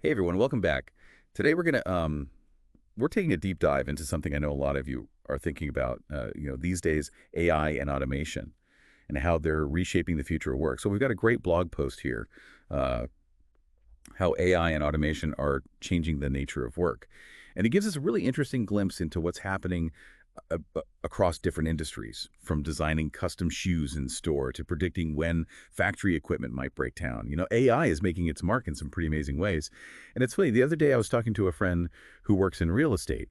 Hey everyone, welcome back. Today we're taking a deep dive into something I know a lot of you are thinking about. These days, AI and automation, and how they're reshaping the future of work. So we've got a great blog post here, uh, how AI and automation are changing the nature of work, and it gives us a really interesting glimpse into what's happening across different industries, from designing custom shoes in store to predicting when factory equipment might break down. AI is making its mark in some pretty amazing ways. And it's funny, the other day I was talking to a friend who works in real estate.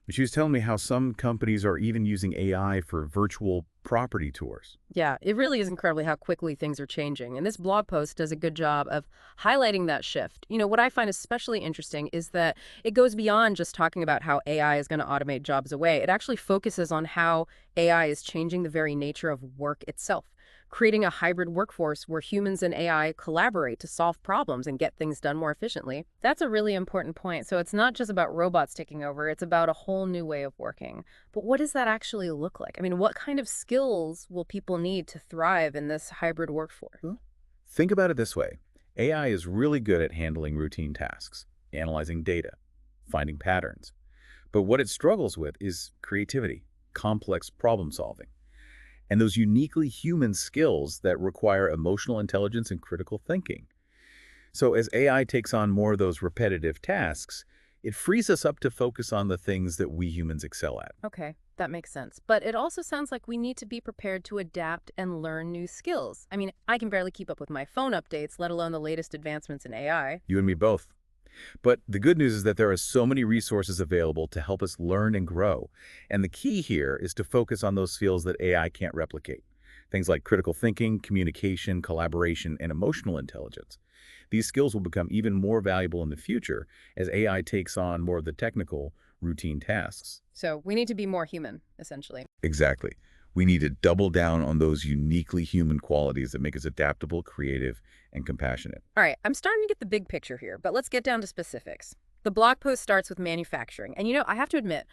And she was telling me how some companies are even using AI for virtual property tours. Yeah, it really is incredibly how quickly things are changing. And this blog post does a good job of highlighting that shift. What I find especially interesting is that it goes beyond just talking about how AI is going to automate jobs away. It actually focuses on how AI is changing the very nature of work itself, creating a hybrid workforce where humans and AI collaborate to solve problems and get things done more efficiently. That's a really important point. So it's not just about robots taking over, it's about a whole new way of working. But what does that actually look like? I mean, what kind of skills will people need to thrive in this hybrid workforce? Well, think about it this way. AI is really good at handling routine tasks, analyzing data, finding patterns. But what it struggles with is creativity, complex problem solving, and those uniquely human skills that require emotional intelligence and critical thinking. So as AI takes on more of those repetitive tasks, it frees us up to focus on the things that we humans excel at. Okay, that makes sense. But it also sounds like we need to be prepared to adapt and learn new skills. I mean, I can barely keep up with my phone updates, let alone the latest advancements in AI. You and me both. But the good news is that there are so many resources available to help us learn and grow. And the key here is to focus on those skills that AI can't replicate. Things like critical thinking, communication, collaboration, and emotional intelligence. These skills will become even more valuable in the future as AI takes on more of the technical, routine tasks. So we need to be more human, essentially. Exactly. We need to double down on those uniquely human qualities that make us adaptable, creative, and compassionate. All right, I'm starting to get the big picture here, but let's get down to specifics. The blog post starts with manufacturing. And I have to admit,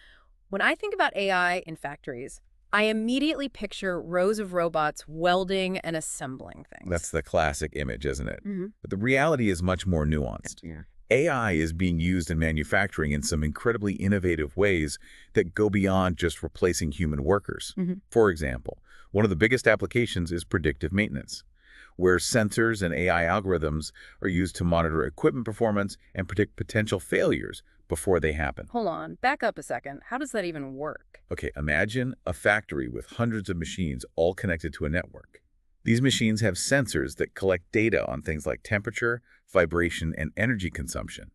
when I think about AI in factories, I immediately picture rows of robots welding and assembling That's things. the classic image, isn't it? Hmm. But the reality is much more nuanced. Yeah. AI is being used in manufacturing in some incredibly innovative ways that go beyond just replacing human workers. Hmm. For example, one of the biggest applications is predictive maintenance, where sensors and AI algorithms are used to monitor equipment performance and predict potential failures before they happen. Hold on, back up a second. How does that even work? Okay, imagine a factory with hundreds of machines all connected to a network. These machines have sensors that collect data on things like temperature, vibration, and energy consumption.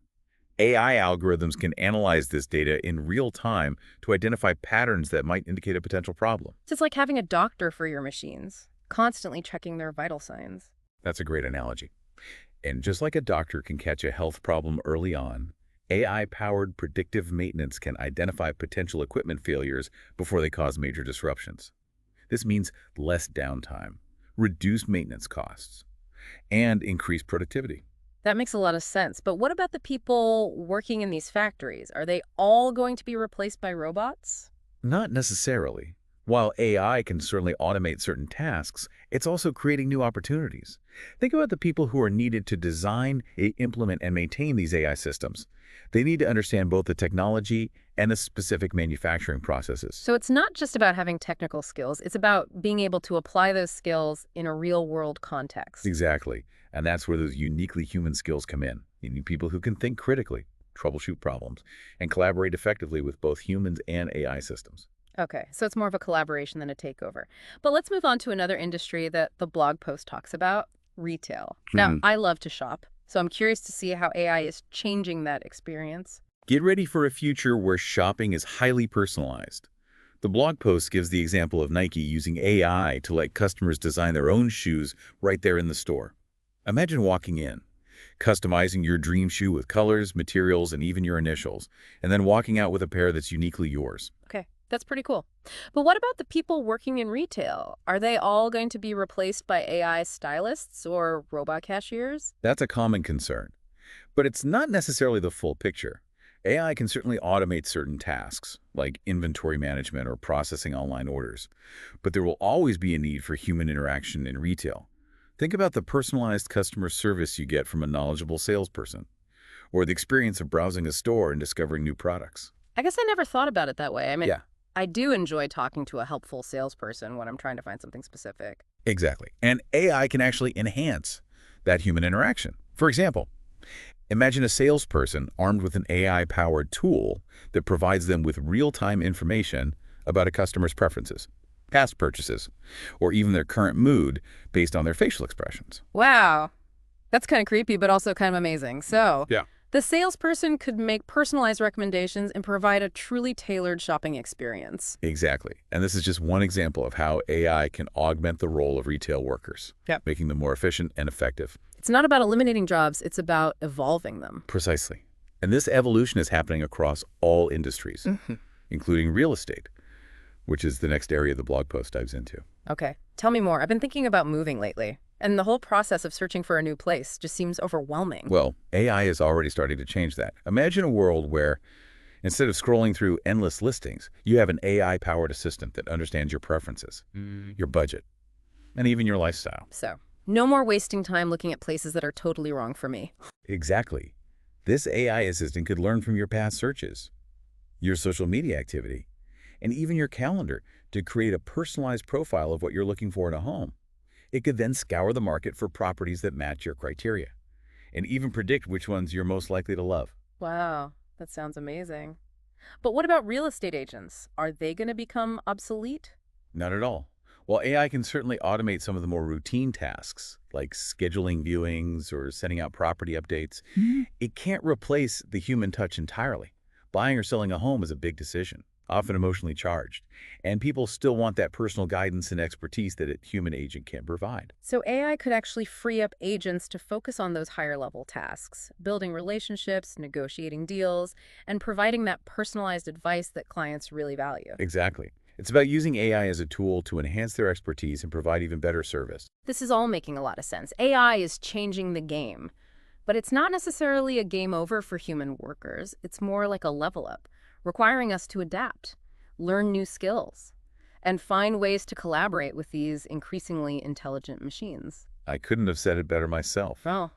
AI algorithms can analyze this data in real time to identify patterns that might indicate a potential problem. So it's like having a doctor for your machines, constantly checking their vital signs. That's a great analogy. And just like a doctor can catch a health problem early on, AI-powered predictive maintenance can identify potential equipment failures before they cause major disruptions. This means less downtime, reduced maintenance costs, and increased productivity. That makes a lot of sense. But what about the people working in these factories? Are they all going to be replaced by robots? Not necessarily. While AI can certainly automate certain tasks, it's also creating new opportunities. Think about the people who are needed to design, implement, and maintain these AI systems. They need to understand both the technology and the specific manufacturing processes. So it's not just about having technical skills, it's about being able to apply those skills in a real world context. Exactly. And that's where those uniquely human skills come in. You need people who can think critically, troubleshoot problems, and collaborate effectively with both humans and AI systems. Okay, so it's more of a collaboration than a takeover. But let's move on to another industry that the blog post talks about, retail. Now, Hmm. I love to shop, so I'm curious to see how AI is changing that experience. Get ready for a future where shopping is highly personalized. The blog post gives the example of Nike using AI to let customers design their own shoes right there in the store. Imagine walking in, customizing your dream shoe with colors, materials, and even your initials, and then walking out with a pair that's uniquely yours. Okay, that's pretty cool. But what about the people working in retail? Are they all going to be replaced by AI stylists or robot cashiers? That's a common concern. But it's not necessarily the full picture. AI can certainly automate certain tasks, like inventory management or processing online orders. But there will always be a need for human interaction in retail. Think about the personalized customer service you get from a knowledgeable salesperson, or the experience of browsing a store and discovering new products. I guess I never thought about it that way. I mean, Yeah, I do enjoy talking to a helpful salesperson when I'm trying to find something specific. exactly. And AI can actually enhance that human interaction. For example, imagine a salesperson armed with an AI-powered tool that provides them with real-time information about a customer's preferences, past purchases, or even their current mood based on their facial expressions. Wow. That's kind of creepy, but also kind of amazing. So, Yeah. the salesperson could make personalized recommendations and provide a truly tailored shopping experience. Exactly. And this is just one example of how AI can augment the role of retail workers, Yep. making them more efficient and effective. It's not about eliminating jobs, it's about evolving them. Precisely. And this evolution is happening across all industries, Mhm. including real estate, which is the next area the blog post dives into. Okay, tell me more. I've been thinking about moving lately, and the whole process of searching for a new place just seems overwhelming. Well, AI is already starting to change that. Imagine a world where instead of scrolling through endless listings, you have an AI-powered assistant that understands your preferences, your budget, and even your lifestyle. So, no more wasting time looking at places that are totally wrong for me. Exactly. This AI assistant could learn from your past searches, your social media activity, and even your calendar to create a personalized profile of what you're looking for in a home. It could then scour the market for properties that match your criteria and even predict which ones you're most likely to love. Wow, that sounds amazing. But what about real estate agents? Are they going to become obsolete? Not at all. While AI can certainly automate some of the more routine tasks, like scheduling viewings or sending out property updates, it can't replace the human touch entirely. Buying or selling a home is a big decision, often emotionally charged, and people still want that personal guidance and expertise that a human agent can't provide. So AI could actually free up agents to focus on those higher level tasks, building relationships, negotiating deals, and providing that personalized advice that clients really value. Exactly. It's about using AI as a tool to enhance their expertise and provide even better service. This is all making a lot of sense. AI is changing the game, but it's not necessarily a game over for human workers. It's more like a level up, requiring us to adapt, learn new skills, and find ways to collaborate with these increasingly intelligent machines. I couldn't have said it better myself. Well,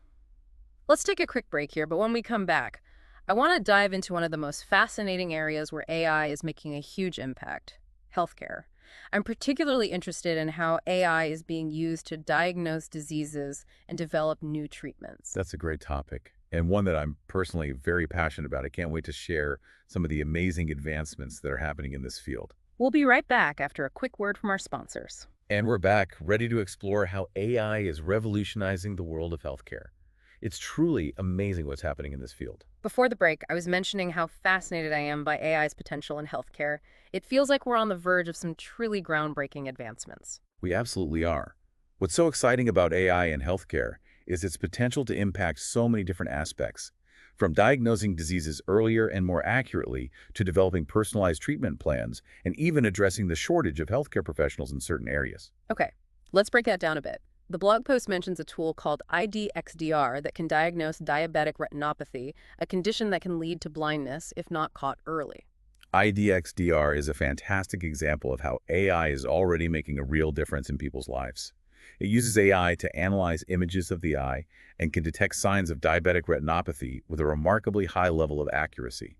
let's take a quick break here, but when we come back, I want to dive into one of the most fascinating areas where AI is making a huge impact: healthcare. I'm particularly interested in how AI is being used to diagnose diseases and develop new treatments. That's a great topic, and one that I'm personally very passionate about. I can't wait to share some of the amazing advancements that are happening in this field. We'll be right back after a quick word from our sponsors. And we're back, ready to explore how AI is revolutionizing the world of healthcare. It's truly amazing what's happening in this field. Before the break, I was mentioning how fascinated I am by AI's potential in healthcare. It feels like we're on the verge of some truly groundbreaking advancements. We absolutely are. What's so exciting about AI in healthcare is its potential to impact so many different aspects, from diagnosing diseases earlier and more accurately to developing personalized treatment plans and even addressing the shortage of healthcare professionals in certain areas. Okay, let's break that down a bit. The blog post mentions a tool called IDXDR that can diagnose diabetic retinopathy, a condition that can lead to blindness if not caught early. IDXDR is a fantastic example of how AI is already making a real difference in people's lives. It uses AI to analyze images of the eye and can detect signs of diabetic retinopathy with a remarkably high level of accuracy,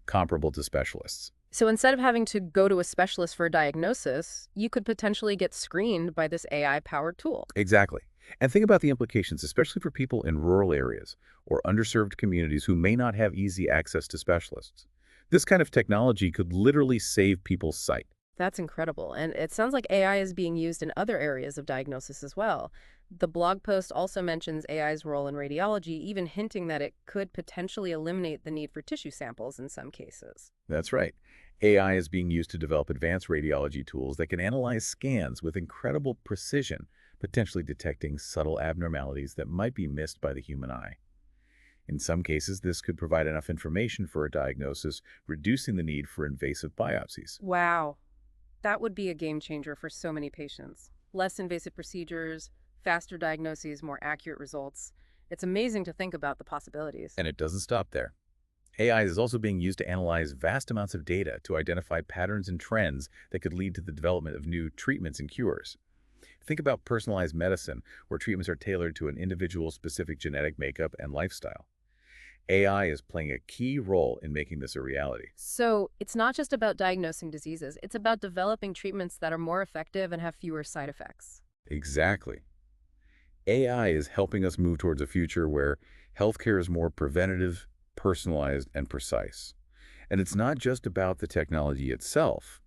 comparable to specialists. So instead of having to go to a specialist for a diagnosis, you could potentially get screened by this AI-powered tool. Exactly. And think about the implications, especially for people in rural areas or underserved communities who may not have easy access to specialists. This kind of technology could literally save people's sight. That's incredible. And it sounds like AI is being used in other areas of diagnosis as well. The blog post also mentions AI's role in radiology, even hinting that it could potentially eliminate the need for tissue samples in some cases. That's right. AI is being used to develop advanced radiology tools that can analyze scans with incredible precision, potentially detecting subtle abnormalities that might be missed by the human eye. In some cases, this could provide enough information for a diagnosis, reducing the need for invasive biopsies. Wow. That would be a game changer for so many patients. Less invasive procedures, faster diagnoses, more accurate results. It's amazing to think about the possibilities. And it doesn't stop there. AI is also being used to analyze vast amounts of data to identify patterns and trends that could lead to the development of new treatments and cures. Think about personalized medicine, where treatments are tailored to an individual's specific genetic makeup and lifestyle. AI is playing a key role in making this a reality. So it's not just about diagnosing diseases, it's about developing treatments that are more effective and have fewer side effects. Exactly. AI is helping us move towards a future where healthcare is more preventative, personalized, and precise. And it's not just about the technology itself,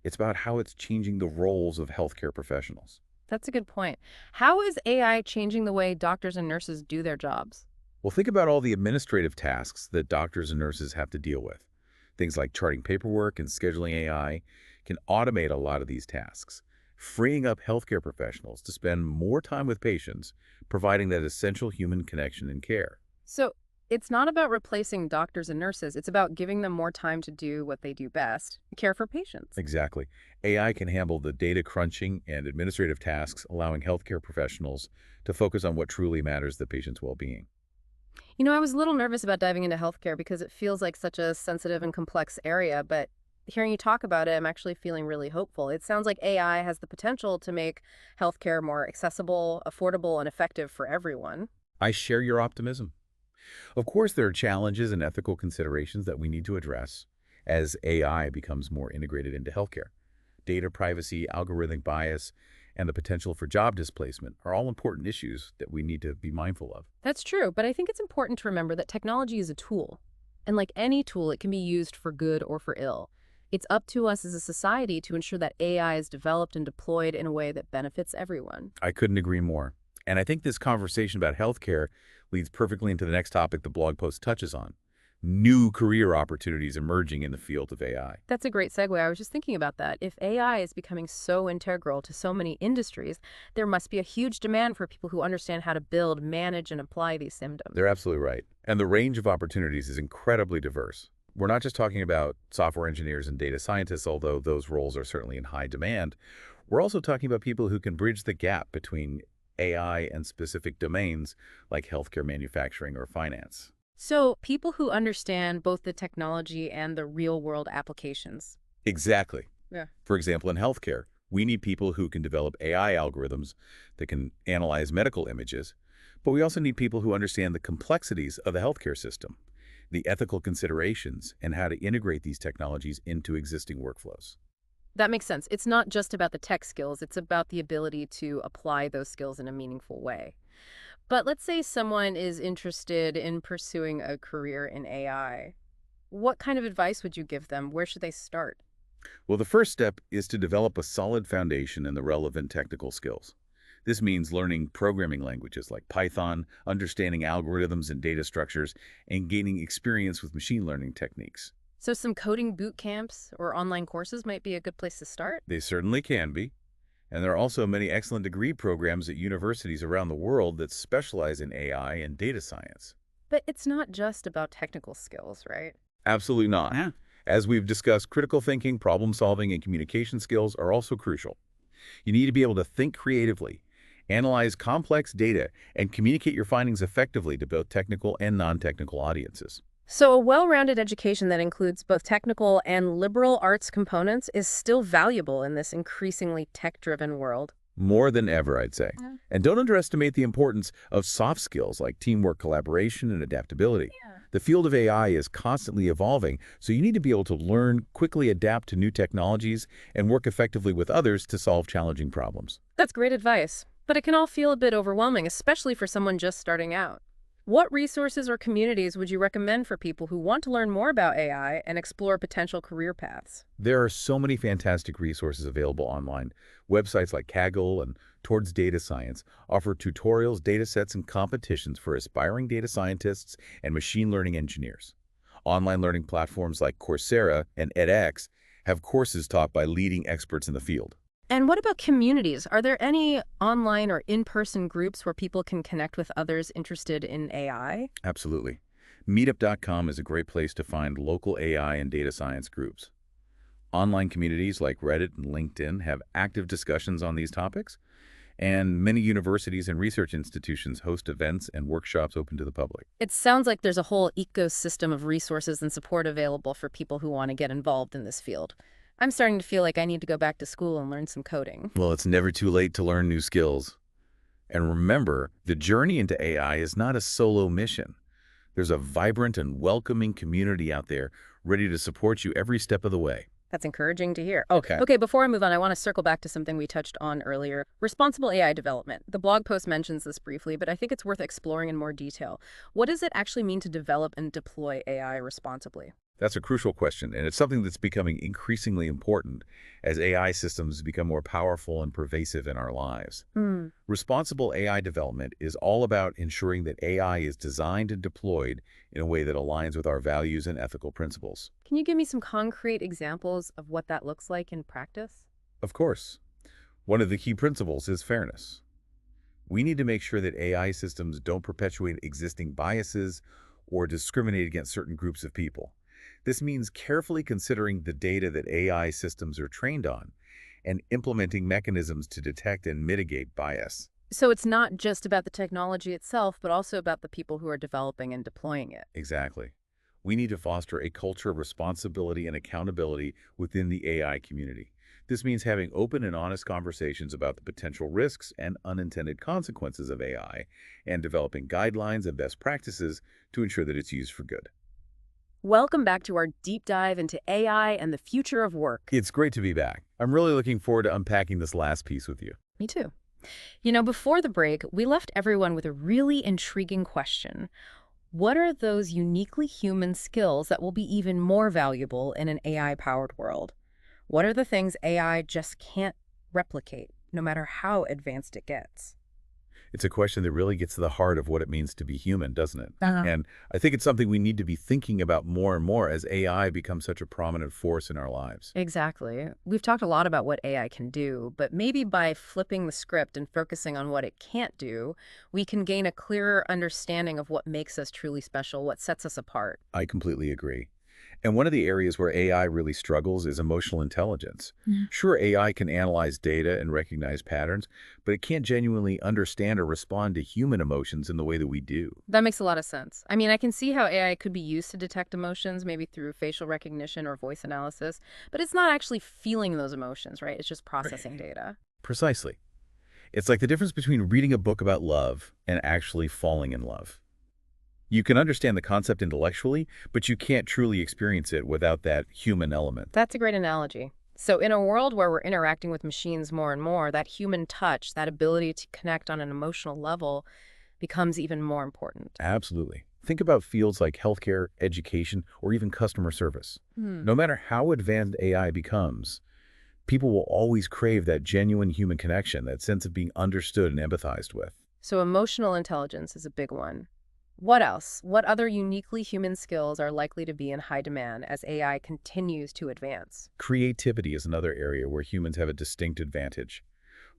it's about how it's changing the roles of healthcare professionals. That's a good point. How is AI changing the way doctors and nurses do their jobs? Well, think about all the administrative tasks that doctors and nurses have to deal with. Things like charting paperwork and scheduling AI can automate a lot of these tasks, freeing up healthcare professionals to spend more time with patients, providing that essential human connection and care. So it's not about replacing doctors and nurses, it's about giving them more time to do what they do best, care for patients. Exactly. AI can handle the data crunching and administrative tasks, allowing healthcare professionals to focus on what truly matters, the patient's well-being. I was a little nervous about diving into healthcare because it feels like such a sensitive and complex area, but hearing you talk about it, I'm actually feeling really hopeful. It sounds like AI has the potential to make healthcare more accessible, affordable, and effective for everyone. I share your optimism. Of course, there are challenges and ethical considerations that we need to address as AI becomes more integrated into healthcare. Data privacy, algorithmic bias, and the potential for job displacement are all important issues that we need to be mindful of. That's true, but I think it's important to remember that technology is a tool. And like any tool, it can be used for good or for ill. It's up to us as a society to ensure that AI is developed and deployed in a way that benefits everyone. I couldn't agree more. And I think this conversation about healthcare leads perfectly into the next topic the blog post touches on: new career opportunities emerging in the field of AI. That's a great segue. I was just thinking about that. If AI is becoming so integral to so many industries, there must be a huge demand for people who understand how to build, manage, and apply these systems. They're absolutely right. And the range of opportunities is incredibly diverse. We're not just talking about software engineers and data scientists, although those roles are certainly in high demand. We're also talking about people who can bridge the gap between AI and specific domains like healthcare, manufacturing, or finance. So, people who understand both the technology and the real world applications. Exactly. Yeah. For example, in healthcare, we need people who can develop AI algorithms that can analyze medical images, but we also need people who understand the complexities of the healthcare system, the ethical considerations, and how to integrate these technologies into existing workflows. That makes sense. It's not just about the tech skills, it's about the ability to apply those skills in a meaningful way. But let's say someone is interested in pursuing a career in AI. What kind of advice would you give them? Where should they start? Well, the first step is to develop a solid foundation in the relevant technical skills. This means learning programming languages like Python, understanding algorithms and data structures, and gaining experience with machine learning techniques. So, some coding boot camps or online courses might be a good place to start. They certainly can be. And there are also many excellent degree programs at universities around the world that specialize in AI and data science. But it's not just about technical skills, right? Absolutely not. Yeah. As we've discussed, critical thinking, problem solving, and communication skills are also crucial. You need to be able to think creatively, analyze complex data, and communicate your findings effectively to both technical and non-technical audiences. So, a well rounded education that includes both technical and liberal arts components is still valuable in this increasingly tech driven world. More than ever, I'd say. Yeah. And don't underestimate the importance of soft skills like teamwork, collaboration, and adaptability. Yeah. The field of AI is constantly evolving, so you need to be able to learn, quickly adapt to new technologies, and work effectively with others to solve challenging problems. That's great advice, but it can all feel a bit overwhelming, especially for someone just starting out. What resources or communities would you recommend for people who want to learn more about AI and explore potential career paths? There are so many fantastic resources available online. Websites like Kaggle and Towards Data Science offer tutorials, datasets, and competitions for aspiring data scientists and machine learning engineers. Online learning platforms like Coursera and edX have courses taught by leading experts in the field. And what about communities? Are there any online or in-person groups where people can connect with others interested in AI? Absolutely. Meetup.com is a great place to find local AI and data science groups. Online communities like Reddit and LinkedIn have active discussions on these topics, and many universities and research institutions host events and workshops open to the public. It sounds like there's a whole ecosystem of resources and support available for people who want to get involved in this field. I'm starting to feel like I need to go back to school and learn some coding. Well, it's never too late to learn new skills. And remember, the journey into AI is not a solo mission. There's a vibrant and welcoming community out there ready to support you every step of the way. That's encouraging to hear. Okay. Okay, before I move on, I want to circle back to something we touched on earlier, responsible AI development. The blog post mentions this briefly, but I think it's worth exploring in more detail. What does it actually mean to develop and deploy AI responsibly? That's a crucial question, and it's something that's becoming increasingly important as AI systems become more powerful and pervasive in our lives. Hmm. Responsible AI development is all about ensuring that AI is designed and deployed in a way that aligns with our values and ethical principles. Can you give me some concrete examples of what that looks like in practice? Of course, one of the key principles is fairness. We need to make sure that AI systems don't perpetuate existing biases or discriminate against certain groups of people. This means carefully considering the data that AI systems are trained on and implementing mechanisms to detect and mitigate bias. So it's not just about the technology itself, but also about the people who are developing and deploying it. Exactly. We need to foster a culture of responsibility and accountability within the AI community. This means having open and honest conversations about the potential risks and unintended consequences of AI and developing guidelines and best practices to ensure that it's used for good. Welcome back to our deep dive into AI and the future of work. It's great to be back. I'm really looking forward to unpacking this last piece with you. Me too. Before the break, we left everyone with a really intriguing question. What are those uniquely human skills that will be even more valuable in an AI-powered world? What are the things AI just can't replicate, no matter how advanced it gets? It's a question that really gets to the heart of what it means to be human, doesn't it? Uh-huh. And I think it's something we need to be thinking about more and more as AI becomes such a prominent force in our lives. Exactly. We've talked a lot about what AI can do, but maybe by flipping the script and focusing on what it can't do, we can gain a clearer understanding of what makes us truly special, what sets us apart. I completely agree. And one of the areas where AI really struggles is emotional intelligence. Mm. Sure, AI can analyze data and recognize patterns, but it can't genuinely understand or respond to human emotions in the way that we do. That makes a lot of sense. I mean, I can see how AI could be used to detect emotions, maybe through facial recognition or voice analysis, but it's not actually feeling those emotions, right? It's just processing data. Precisely. It's like the difference between reading a book about love and actually falling in love. You can understand the concept intellectually, but you can't truly experience it without that human element. That's a great analogy. So in a world where we're interacting with machines more and more, that human touch, that ability to connect on an emotional level becomes even more important. Absolutely. Think about fields like healthcare, education, or even customer service. Hmm. No matter how advanced AI becomes, people will always crave that genuine human connection, that sense of being understood and empathized with. So emotional intelligence is a big one. What else? What other uniquely human skills are likely to be in high demand as AI continues to advance? Creativity is another area where humans have a distinct advantage.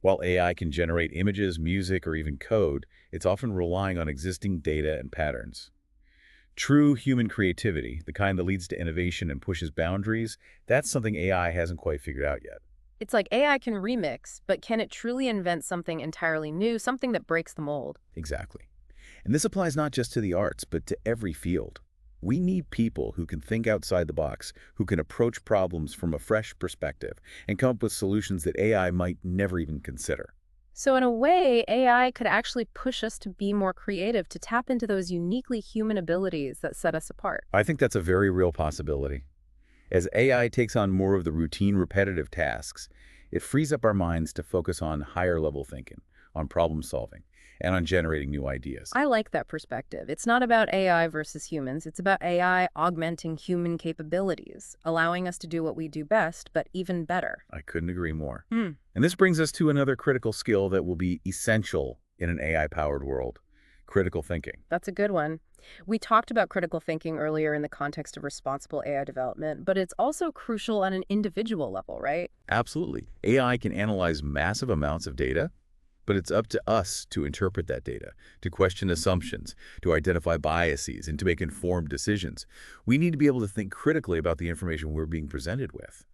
While AI can generate images, music, or even code, it's often relying on existing data and patterns. True human creativity, the kind that leads to innovation and pushes boundaries, that's something AI hasn't quite figured out yet. It's like AI can remix, but can it truly invent something entirely new, something that breaks the mold? Exactly. And this applies not just to the arts, but to every field. We need people who can think outside the box, who can approach problems from a fresh perspective, and come up with solutions that AI might never even consider. So in a way, AI could actually push us to be more creative, to tap into those uniquely human abilities that set us apart. I think that's a very real possibility. As AI takes on more of the routine, repetitive tasks, it frees up our minds to focus on higher-level thinking, on problem solving, and on generating new ideas. I like that perspective. It's not about AI versus humans. It's about AI augmenting human capabilities, allowing us to do what we do best, but even better. I couldn't agree more. Hmm. And this brings us to another critical skill that will be essential in an AI-powered world: critical thinking. That's a good one. We talked about critical thinking earlier in the context of responsible AI development, but it's also crucial on an individual level, right? Absolutely. AI can analyze massive amounts of data, but it's up to us to interpret that data, to question assumptions, to identify biases, and to make informed decisions. We need to be able to think critically about the information we're being presented with,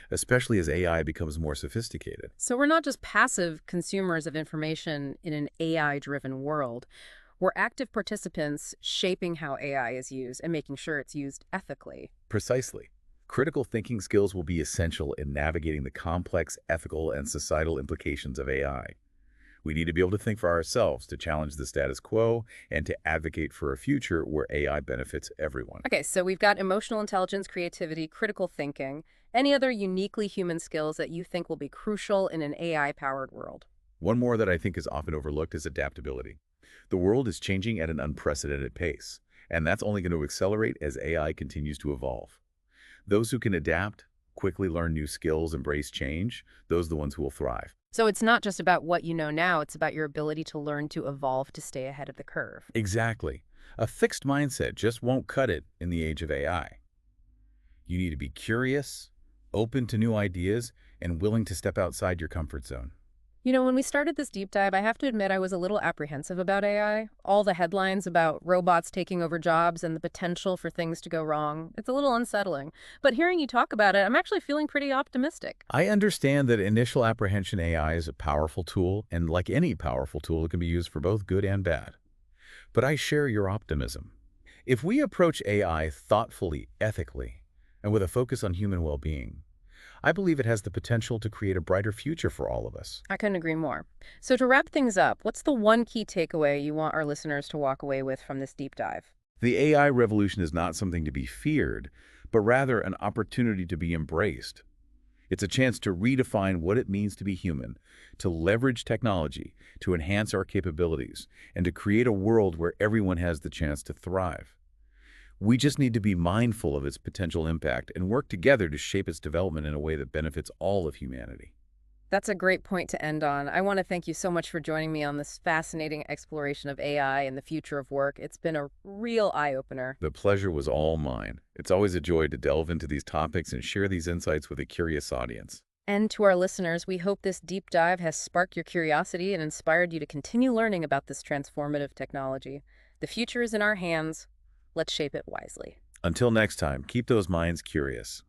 especially as AI becomes more sophisticated. So we're not just passive consumers of information in an AI-driven world. We're active participants shaping how AI is used and making sure it's used ethically. Precisely. Critical thinking skills will be essential in navigating the complex ethical and societal implications of AI. We need to be able to think for ourselves, to challenge the status quo, and to advocate for a future where AI benefits everyone. Okay, so we've got emotional intelligence, creativity, critical thinking. Any other uniquely human skills that you think will be crucial in an AI-powered world? One more that I think is often overlooked is adaptability. The world is changing at an unprecedented pace, and that's only going to accelerate as AI continues to evolve. Those who can adapt, quickly learn new skills, embrace change, those are the ones who will thrive. So it's not just about what you know now, it's about your ability to learn to evolve to stay ahead of the curve. Exactly. A fixed mindset just won't cut it in the age of AI. You need to be curious, open to new ideas, and willing to step outside your comfort zone. When we started this deep dive, I have to admit I was a little apprehensive about AI. All the headlines about robots taking over jobs and the potential for things to go wrong. It's a little unsettling. But hearing you talk about it, I'm actually feeling pretty optimistic. I understand that initial apprehension AI is a powerful tool, and like any powerful tool, it can be used for both good and bad. But I share your optimism. If we approach AI thoughtfully, ethically, and with a focus on human well-being, I believe it has the potential to create a brighter future for all of us. I couldn't agree more. So to wrap things up, what's the one key takeaway you want our listeners to walk away with from this deep dive? The AI revolution is not something to be feared, but rather an opportunity to be embraced. It's a chance to redefine what it means to be human, to leverage technology, to enhance our capabilities, and to create a world where everyone has the chance to thrive. We just need to be mindful of its potential impact and work together to shape its development in a way that benefits all of humanity. That's a great point to end on. I want to thank you so much for joining me on this fascinating exploration of AI and the future of work. It's been a real eye-opener. The pleasure was all mine. It's always a joy to delve into these topics and share these insights with a curious audience. And to our listeners, we hope this deep dive has sparked your curiosity and inspired you to continue learning about this transformative technology. The future is in our hands. Let's shape it wisely. Until next time, keep those minds curious.